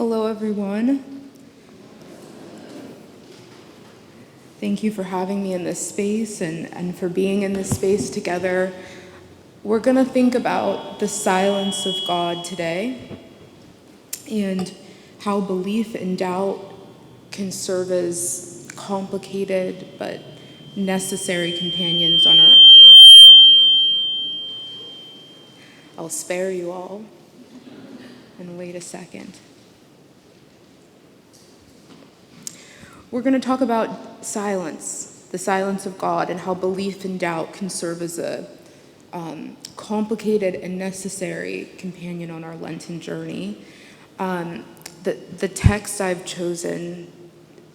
Hello, everyone. Thank you for having me in this space and for being in this space together. We're going to think about the silence of God today and how belief and doubt can serve as complicated but necessary companions on our... I'll spare you all and wait a second. We're going to talk about silence, the silence of God, and how belief and doubt can serve as a complicated and necessary companion on our Lenten journey. The text I've chosen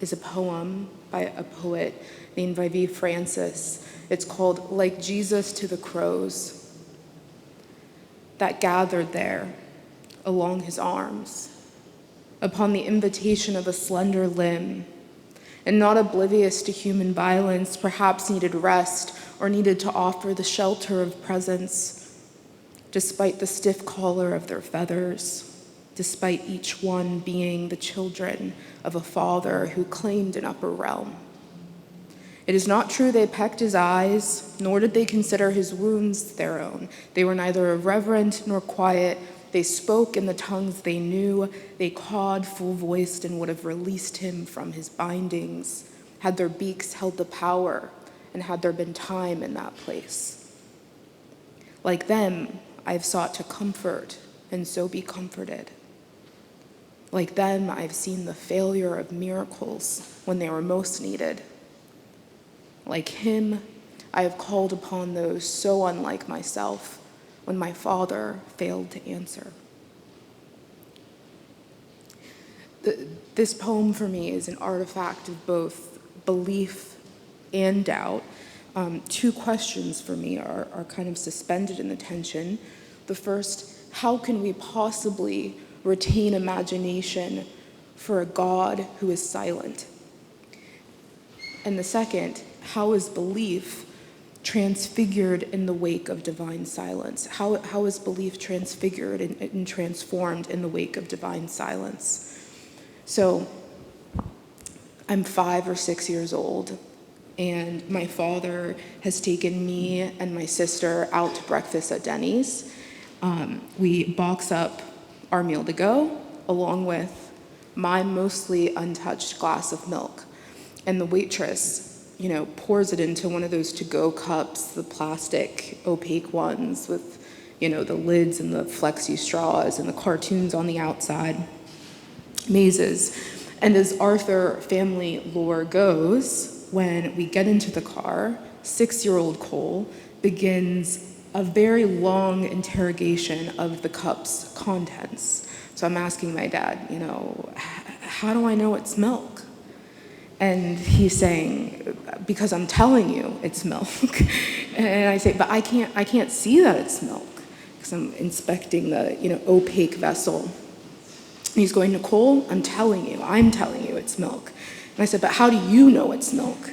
is a poem by a poet named Vivi Francis. It's called "Like Jesus to the Crows that gathered there along his arms, upon the invitation of a slender limb, and not oblivious to human violence, perhaps needed rest or needed to offer the shelter of presence, despite the stiff collar of their feathers, despite each one being the children of a father who claimed an upper realm. It is not true they pecked his eyes, nor did they consider his wounds their own. They were neither irreverent nor quiet. They spoke in the tongues they knew. They cawed full-voiced and would have released him from his bindings had their beaks held the power and had there been time in that place. Like them, I have sought to comfort and so be comforted. Like them, I've seen the failure of miracles when they were most needed. Like him, I have called upon those so unlike myself when my father failed to answer. This poem for me is an artifact of both belief and doubt. Two questions for me are kind of suspended in the tension. The first, how can we possibly retain imagination for a God who is silent? And the second, how is belief transfigured in the wake of divine silence? How is belief transfigured and transformed in the wake of divine silence? So I'm 5 or 6 years old, and my father has taken me and my sister out to breakfast at Denny's. We box up our meal to go, along with my mostly untouched glass of milk. And the waitress, pours it into one of those to-go cups, the plastic opaque ones with, the lids and the flexi straws and the cartoons on the outside, mazes. And as Arthur family lore goes, when we get into the car, 6-year-old Cole begins a very long interrogation of the cup's contents. So I'm asking my dad, how do I know it's milk? And he's saying, because I'm telling you it's milk. And I say, but I can't see that it's milk, because I'm inspecting the, opaque vessel. And he's going, Nicole, I'm telling you it's milk. And I said, but how do you know it's milk?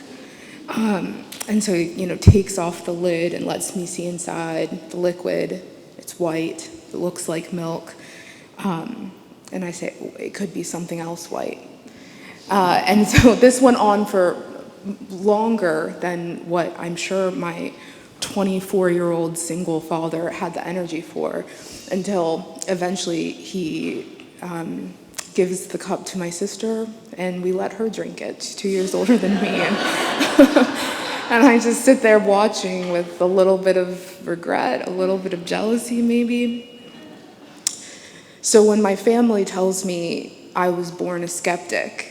And so he, takes off the lid and lets me see inside the liquid. It's white, it looks like milk. And I say, it could be something else white. And so this went on for longer than what I'm sure my 24-year-old single father had the energy for, until eventually he gives the cup to my sister, and we let her drink it. She's 2 years older than me. And I just sit there watching with a little bit of regret, a little bit of jealousy maybe. So when my family tells me I was born a skeptic,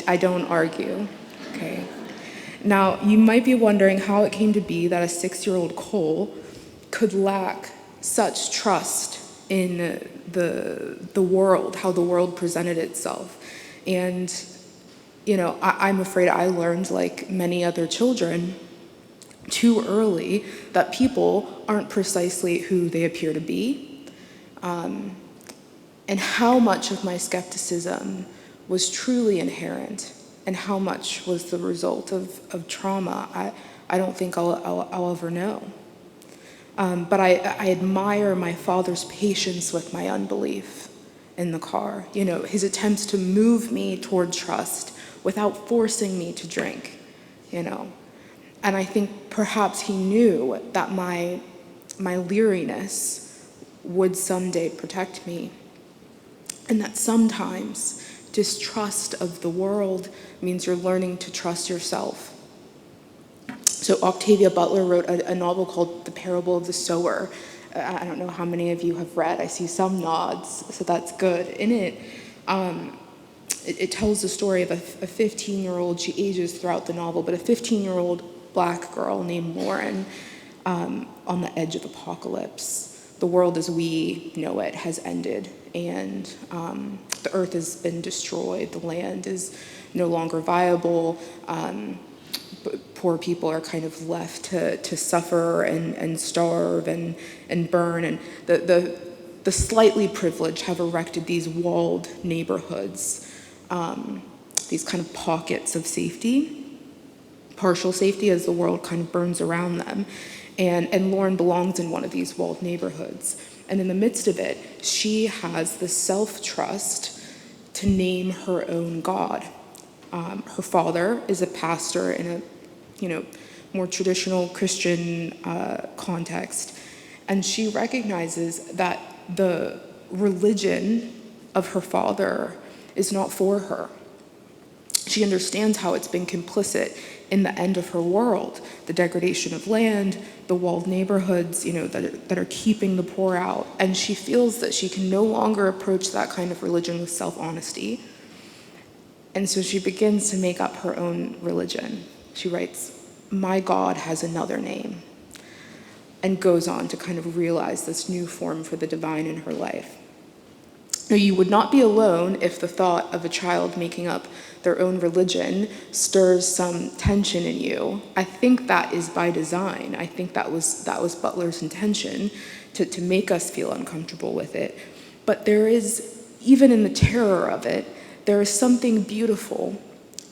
I don't argue, okay? Now, you might be wondering how it came to be that a 6-year-old Cole could lack such trust in the world, how the world presented itself. And, I'm afraid I learned, like many other children, too early that people aren't precisely who they appear to be. And how much of my skepticism was truly inherent, and how much was the result of trauma, I don't think I'll ever know. But I admire my father's patience with my unbelief in the car. His attempts to move me toward trust without forcing me to drink, And I think perhaps he knew that my leeriness would someday protect me, and that sometimes distrust of the world means you're learning to trust yourself. So Octavia Butler wrote a novel called The Parable of the Sower. I don't know how many of you have read. I see some nods, so that's good. In it, it tells the story of a 15-year-old, she ages throughout the novel, but a 15-year-old black girl named Lauren on the edge of apocalypse. The world as we know it has ended, and the earth has been destroyed. The land is no longer viable. Poor people are kind of left to suffer and starve and burn. And the slightly privileged have erected these walled neighborhoods, these kind of pockets of safety, partial safety as the world kind of burns around them. And Lauren belongs in one of these walled neighborhoods. And in the midst of it, she has the self-trust to name her own God. Her father is a pastor in a more traditional Christian context. And she recognizes that the religion of her father is not for her. She understands how it's been complicit in the end of her world, the degradation of land, the walled neighborhoods, that are keeping the poor out. And she feels that she can no longer approach that kind of religion with self-honesty. And so she begins to make up her own religion. She writes, "My God has another name," and goes on to kind of realize this new form for the divine in her life. Now, you would not be alone if the thought of a child making up their own religion stirs some tension in you. I think that is by design. I think that was Butler's intention, to make us feel uncomfortable with it. But there is, even in the terror of it, there is something beautiful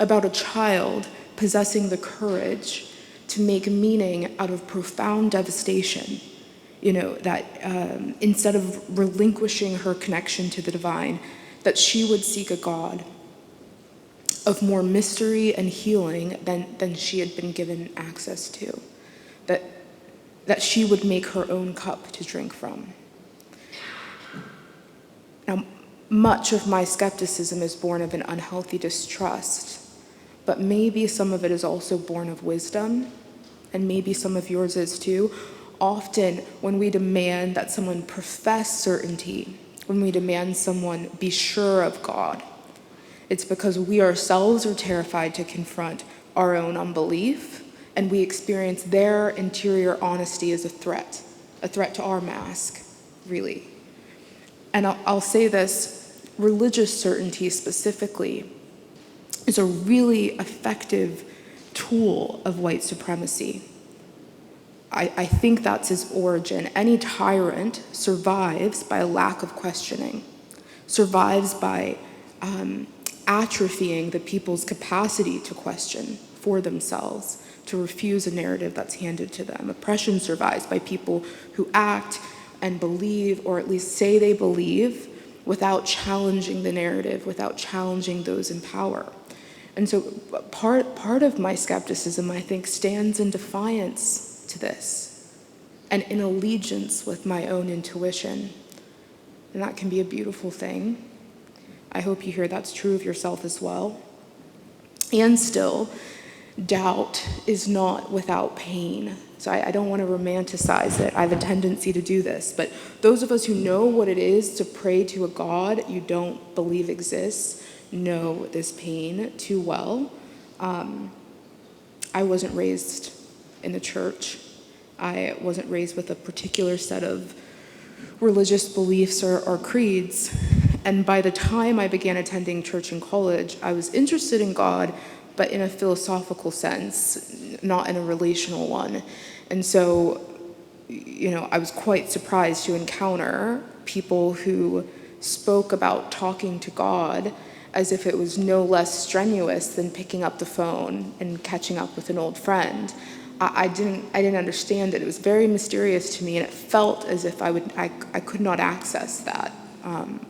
about a child possessing the courage to make meaning out of profound devastation. That instead of relinquishing her connection to the divine, that she would seek a God of more mystery and healing than she had been given access to. That she would make her own cup to drink from. Now, much of my skepticism is born of an unhealthy distrust, but maybe some of it is also born of wisdom, and maybe some of yours is too. Often, when we demand that someone profess certainty, when we demand someone be sure of God, it's because we ourselves are terrified to confront our own unbelief, and we experience their interior honesty as a threat to our mask, really. And I'll say this, religious certainty specifically is a really effective tool of white supremacy. I think that's its origin. Any tyrant survives by a lack of questioning, survives by atrophying the people's capacity to question for themselves, to refuse a narrative that's handed to them. Oppression survives by people who act and believe, or at least say they believe, without challenging the narrative, without challenging those in power. And so part of my skepticism, I think, stands in defiance to this and in allegiance with my own intuition. And that can be a beautiful thing. I hope you hear that's true of yourself as well. And still, doubt is not without pain. So I don't want to romanticize it. I have a tendency to do this. But those of us who know what it is to pray to a God you don't believe exists know this pain too well. I wasn't raised in the church. I wasn't raised with a particular set of religious beliefs or creeds. And by the time I began attending church in college, I was interested in God, but in a philosophical sense, not in a relational one. And so, I was quite surprised to encounter people who spoke about talking to God as if it was no less strenuous than picking up the phone and catching up with an old friend. I didn't understand it. It was very mysterious to me, and it felt as if I could not access that.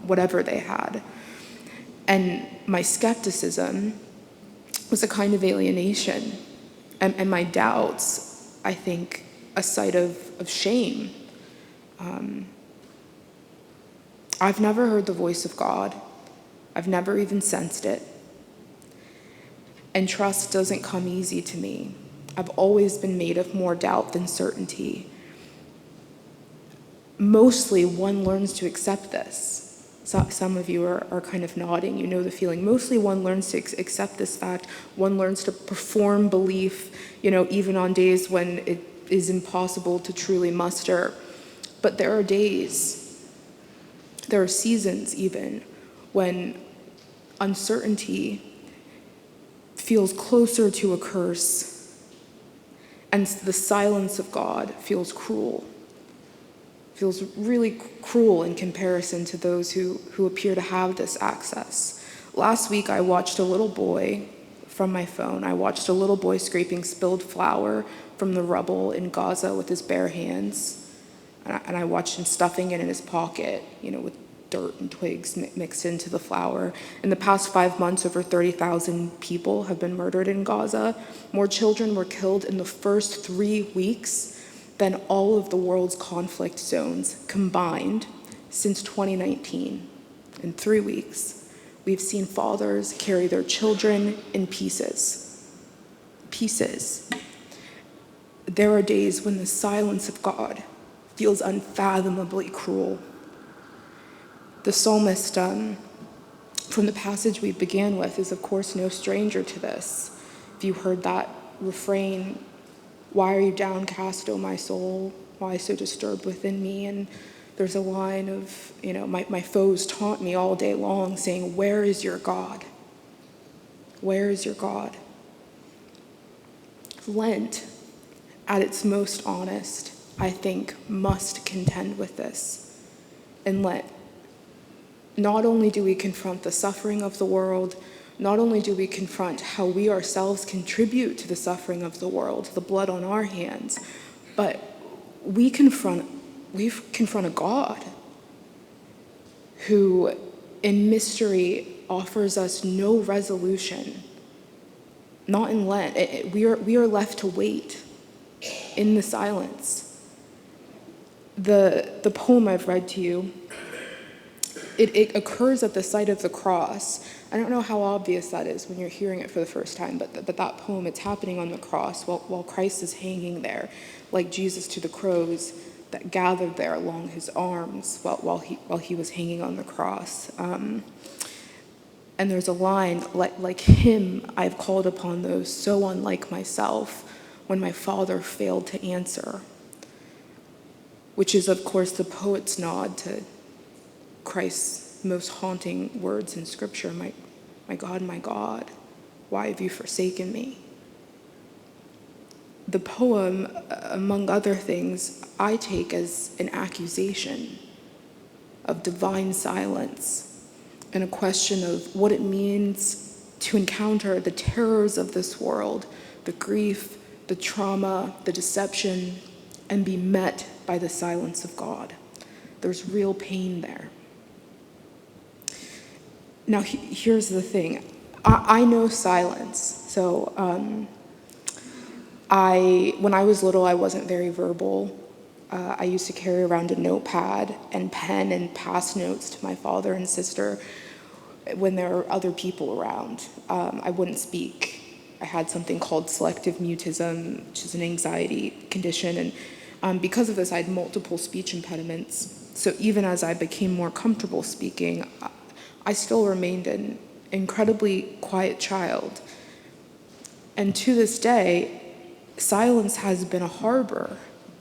whatever they had. And my skepticism was a kind of alienation, and my doubts, I think, a sight of shame. I've never heard the voice of God. I've never even sensed it. And trust doesn't come easy to me. I've always been made of more doubt than certainty. Mostly one learns to accept this. So some of you are kind of nodding, you know the feeling. Mostly one learns to accept this fact. One learns to perform belief, even on days when it is impossible to truly muster. But there are days, there are seasons even, when uncertainty feels closer to a curse, and the silence of God feels cruel. Feels really cruel in comparison to those who appear to have this access. Last week, I watched a little boy from my phone. I watched a little boy scraping spilled flour from the rubble in Gaza with his bare hands. And I watched him stuffing it in his pocket, with dirt and twigs mixed into the flour. In the past 5 months, over 30,000 people have been murdered in Gaza. More children were killed in the first 3 weeks than all of the world's conflict zones combined since 2019. In 3 weeks, we've seen fathers carry their children in pieces. Pieces. There are days when the silence of God feels unfathomably cruel. The psalmist, from the passage we began with, is of course no stranger to this. If you heard that refrain, "Why are you downcast, O my soul? Why so disturbed within me?" And there's a line of, my foes taunt me all day long, saying, "Where is your God? Where is your God?" Lent, at its most honest, I think, must contend with this. In Lent, not only do we confront the suffering of the world, not only do we confront how we ourselves contribute to the suffering of the world, the blood on our hands, but we confront a God who, in mystery, offers us no resolution. Not in Lent. We are left to wait in the silence. The poem I've read to you, it occurs at the site of the cross. I don't know how obvious that is when you're hearing it for the first time, but that poem, it's happening on the cross while Christ is hanging there, like Jesus to the crows that gathered there along his arms while he was hanging on the cross. And there's a line, like him, I've called upon those so unlike myself when my Father failed to answer, which is, of course, the poet's nod to Christ's most haunting words in Scripture, my God, why have you forsaken me?" The poem, among other things, I take as an accusation of divine silence and a question of what it means to encounter the terrors of this world, the grief, the trauma, the deception, and be met by the silence of God. There's real pain there. Now, here's the thing. I know silence. So when I was little, I wasn't very verbal. I used to carry around a notepad and pen and pass notes to my father and sister when there were other people around. I wouldn't speak. I had something called selective mutism, which is an anxiety condition. And because of this, I had multiple speech impediments. So even as I became more comfortable speaking, I still remained an incredibly quiet child. And to this day, silence has been a harbor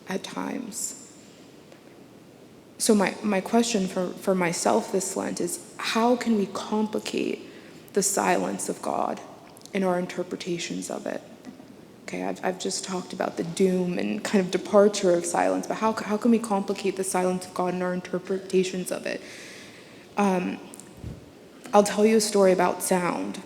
at times. So my question for myself this Lent is, how can we complicate the silence of God in our interpretations of it? Okay, I've just talked about the doom and kind of departure of silence, but how can we complicate the silence of God in our interpretations of it? I'll tell you a story about sound.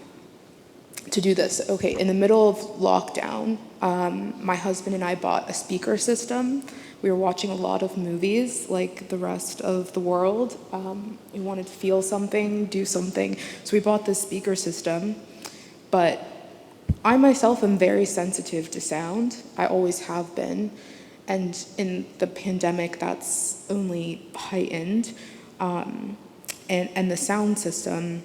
to do this. Okay, in the middle of lockdown, my husband and I bought a speaker system. We were watching a lot of movies like the rest of the world. We wanted to feel something, do something. So we bought this speaker system. But I myself am very sensitive to sound. I always have been. And in the pandemic, that's only heightened. And the sound system,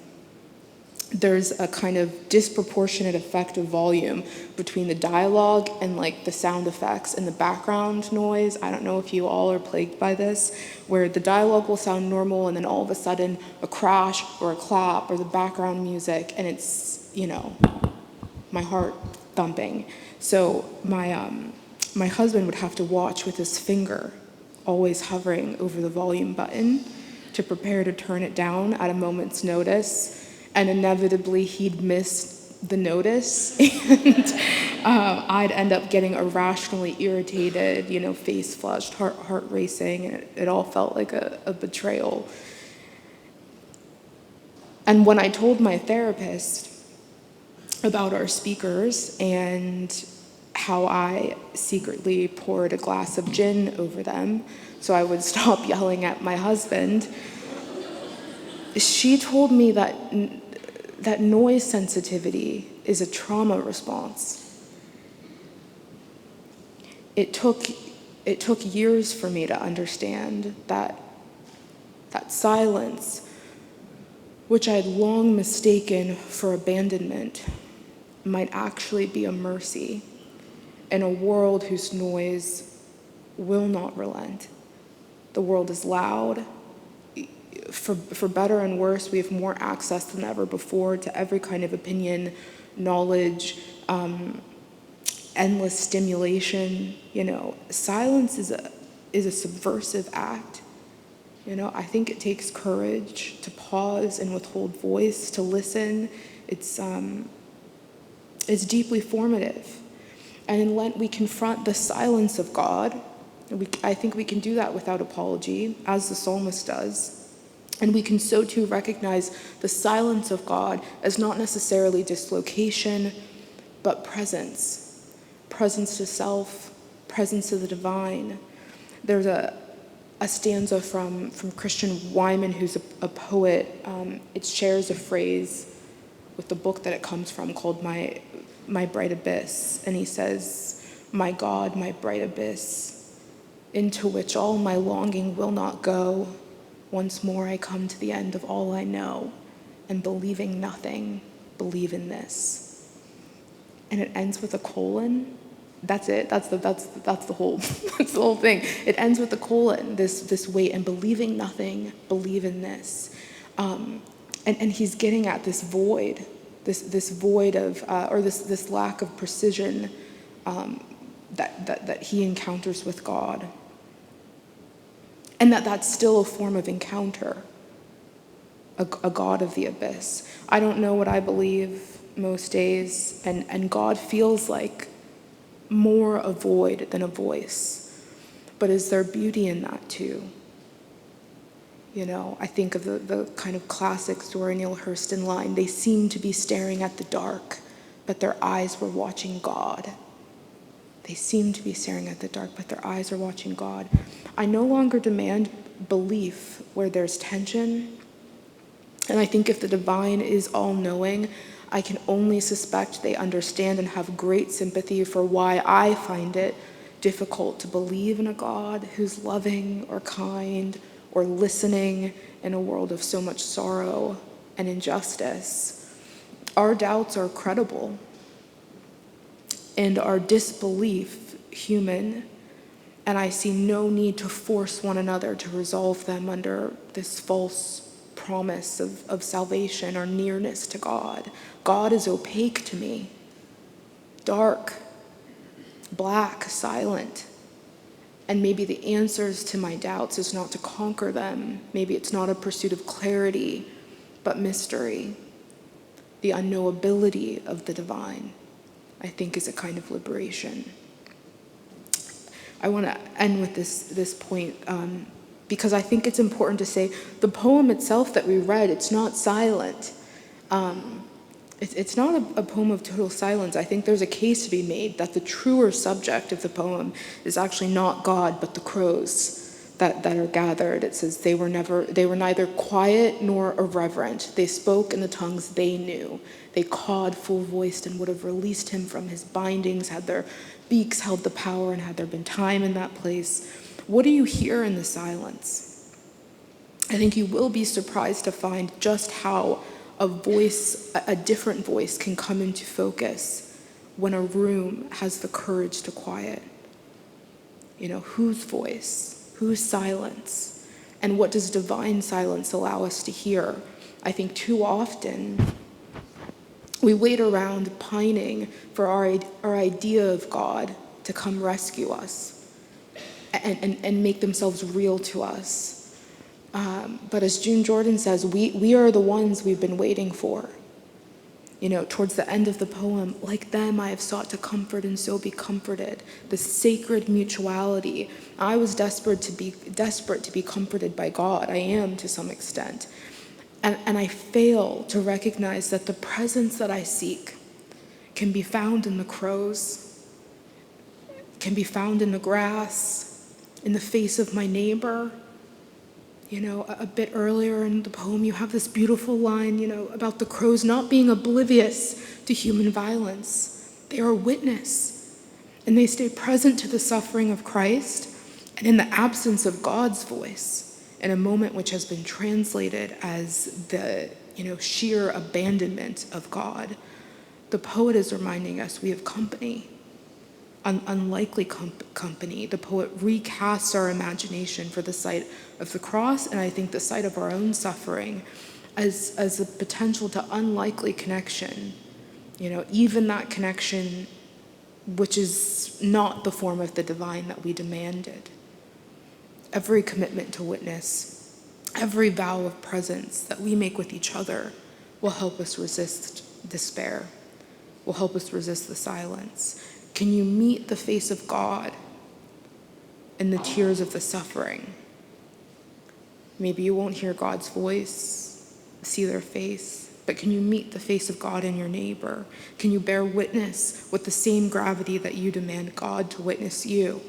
there's a kind of disproportionate effect of volume between the dialogue and like the sound effects and the background noise. I don't know if you all are plagued by this, where the dialogue will sound normal and then all of a sudden a crash or a clap or the background music, and it's, my heart thumping. So my husband would have to watch with his finger always hovering over the volume button to prepare to turn it down at a moment's notice. And inevitably he'd miss the notice and I'd end up getting irrationally irritated, face flushed, heart racing, and it all felt like a betrayal. And when I told my therapist about our speakers and how I secretly poured a glass of gin over them so I would stop yelling at my husband, she told me that noise sensitivity is a trauma response. It took years for me to understand that silence, which I had long mistaken for abandonment, might actually be a mercy in a world whose noise will not relent. The world is loud. For better and worse, we have more access than ever before to every kind of opinion, knowledge, endless stimulation. Silence is a subversive act. I think it takes courage to pause and withhold voice, to listen. It's deeply formative. And in Lent, we confront the silence of God. I think we can do that without apology, as the psalmist does. And we can so too recognize the silence of God as not necessarily dislocation, but presence. Presence to self, presence to the divine. There's a stanza from Christian Wyman, who's a poet. It shares a phrase with the book that it comes from called My Bright Abyss. And he says, "My God, my bright abyss, into which all my longing will not go. Once more I come to the end of all I know, and believing nothing, believe in this." And it ends with a colon. That's it. That's the whole that's the whole thing. It ends with a colon. This weight, and believing nothing, believe in this. And he's getting at this void, this void of or this lack of precision that he encounters with God. And that's still a form of encounter, a God of the abyss. I don't know what I believe most days, and God feels like more a void than a voice. But is there beauty in that too? I think of the kind of classic Zora Neale Hurston line, "They seemed to be staring at the dark, but their eyes were watching God." They seem to be staring at the dark, but their eyes are watching God. I no longer demand belief where there's tension. And I think if the divine is all-knowing, I can only suspect they understand and have great sympathy for why I find it difficult to believe in a God who's loving or kind or listening in a world of so much sorrow and injustice. Our doubts are credible, and our disbelief human, and I see no need to force one another to resolve them under this false promise of salvation or nearness to God. God is opaque to me, dark, black, silent. And maybe the answers to my doubts is not to conquer them. Maybe it's not a pursuit of clarity, but mystery. The unknowability of the divine, I think, is a kind of liberation. I want to end with this point because I think it's important to say the poem itself that we read, it's not silent. It's not a poem of total silence. I think there's a case to be made that the truer subject of the poem is actually not God, but the crows that are gathered. It says they were neither quiet nor irreverent. They spoke in the tongues they knew. They cawed full-voiced and would have released him from his bindings had their beaks held the power and had there been time in that place. What do you hear in the silence? I think you will be surprised to find just how a different voice can come into focus when a room has the courage to quiet. Whose voice, whose silence, and what does divine silence allow us to hear? I think too often we wait around pining for our idea of God to come rescue us and make themselves real to us. But as June Jordan says, we are the ones we've been waiting for. Towards the end of the poem, like them I have sought to comfort and so be comforted. The sacred mutuality. I was desperate to be comforted by God. I am to some extent. And I fail to recognize that the presence that I seek can be found in the crows, can be found in the grass, in the face of my neighbor. A bit earlier in the poem, you have this beautiful line, about the crows not being oblivious to human violence. They are a witness, and they stay present to the suffering of Christ, and in the absence of God's voice, in a moment which has been translated as the, sheer abandonment of God. The poet is reminding us we have company. Unlikely company. The poet recasts our imagination for the sight of the cross, and I think the sight of our own suffering as a potential to unlikely connection. Even that connection which is not the form of the divine that we demanded. Every commitment to witness, every vow of presence that we make with each other will help us resist despair, will help us resist the silence. Can you meet the face of God in the tears of the suffering? Maybe you won't hear God's voice, see their face, but can you meet the face of God in your neighbor? Can you bear witness with the same gravity that you demand God to witness you?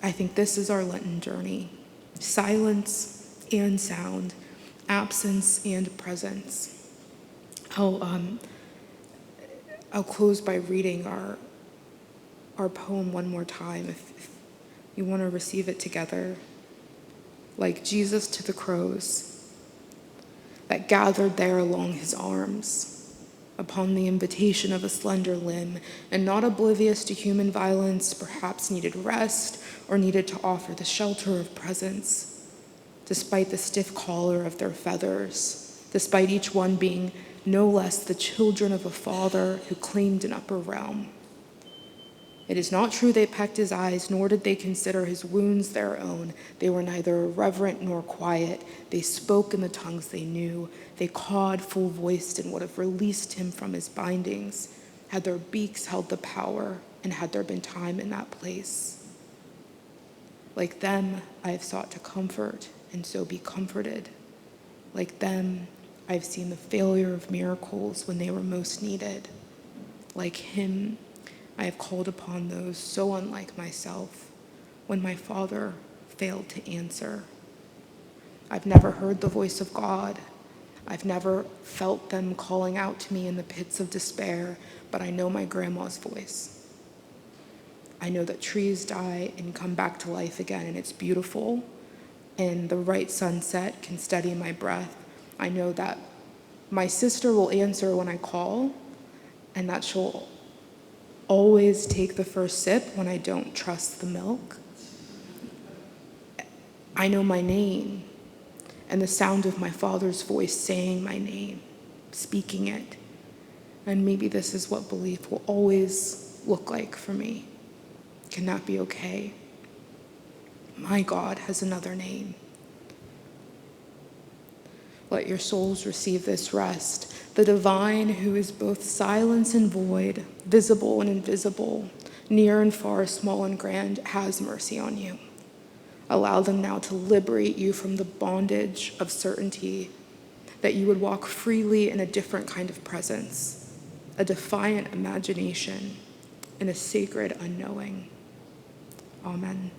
I think this is our Lenten journey. Silence and sound, absence and presence. I'll close by reading our poem one more time, if you want to receive it together. Like Jesus to the crows that gathered there along his arms, upon the invitation of a slender limb, and not oblivious to human violence, perhaps needed rest or needed to offer the shelter of presence, despite the stiff collar of their feathers, despite each one being no less the children of a father who claimed an upper realm. It is not true they pecked his eyes, nor did they consider his wounds their own. They were neither irreverent nor quiet. They spoke in the tongues they knew. They cawed full-voiced and would have released him from his bindings, had their beaks held the power, and had there been time in that place. Like them, I have sought to comfort, and so be comforted. Like them, I have seen the failure of miracles when they were most needed. Like him, I have called upon those so unlike myself when my Father failed to answer. I've never heard the voice of God. I've never felt them calling out to me in the pits of despair, but I know my grandma's voice. I know that trees die and come back to life again, and it's beautiful, and the right sunset can steady my breath. I know that my sister will answer when I call, and that she'll always take the first sip when I don't trust the milk. I know my name and the sound of my Father's voice saying my name, speaking it. And maybe this is what belief will always look like for me. Can that be okay? My God has another name. Let your souls receive this rest. The divine who is both silence and void, visible and invisible, near and far, small and grand, has mercy on you. Allow them now to liberate you from the bondage of certainty that you would walk freely in a different kind of presence, a defiant imagination, and a sacred unknowing. Amen.